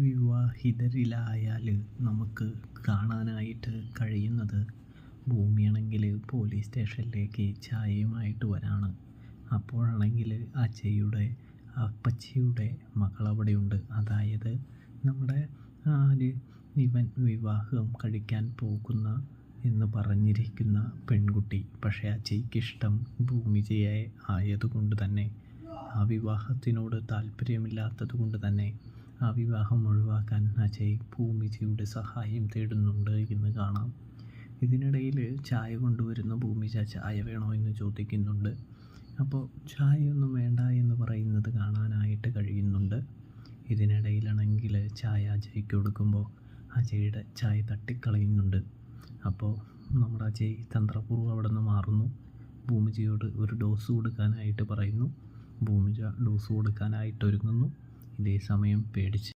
വിവാഹിതരിലായാൽ നമുക്ക് കാണാനായിട്ട് കഴിയുന്നത് ഭൂമിയാണെങ്കിൽ പോലീസ് സ്റ്റേഷനിലേക്ക് ചായയുമായിട്ട് വരാണ്. അപ്പോഴാണെങ്കിൽ അപ്പച്ചിയുടെ മകളവിടെയുണ്ട്. അതായത് നമ്മുടെ ഇവൻ വിവാഹം കഴിക്കാൻ പോകുന്ന എന്ന് പറഞ്ഞിരിക്കുന്ന പെൺകുട്ടി. പക്ഷേ അജയ്ക്കിഷ്ടം ഭൂമിജയെ ആയതുകൊണ്ട് തന്നെ, ആ വിവാഹത്തിനോട് താല്പര്യമില്ലാത്തത് കൊണ്ട് തന്നെ ആ വിവാഹം ഒഴിവാക്കാൻ അജയ് ഭൂമിജയുടെ സഹായം തേടുന്നുണ്ട് എന്ന് കാണാം. ഇതിനിടയിൽ ചായ കൊണ്ടുവരുന്ന ഭൂമിജ ചായ വേണോ എന്ന് ചോദിക്കുന്നുണ്ട്. അപ്പോൾ ചായയൊന്നും വേണ്ട എന്ന് പറയുന്നത് കാണാനായിട്ട് കഴിയുന്നുണ്ട്. ഇതിനിടയിലാണെങ്കിൽ ചായ അജയ്ക്ക് കൊടുക്കുമ്പോൾ അജയുടെ ചായ തട്ടിക്കളയുന്നുണ്ട്. അപ്പോൾ നമ്മുടെ അജയ് തന്ത്രപൂർവ്വം അവിടെ നിന്ന് മാറുന്നു. ഭൂമിജയോട് ഒരു ഡോസ് കൊടുക്കാനായിട്ട് പറയുന്നു. ഭൂമിജ ഡോസ് കൊടുക്കാനായിട്ട് ഒരുങ്ങുന്നു. ഇതേ സമയം പേടിച്ച്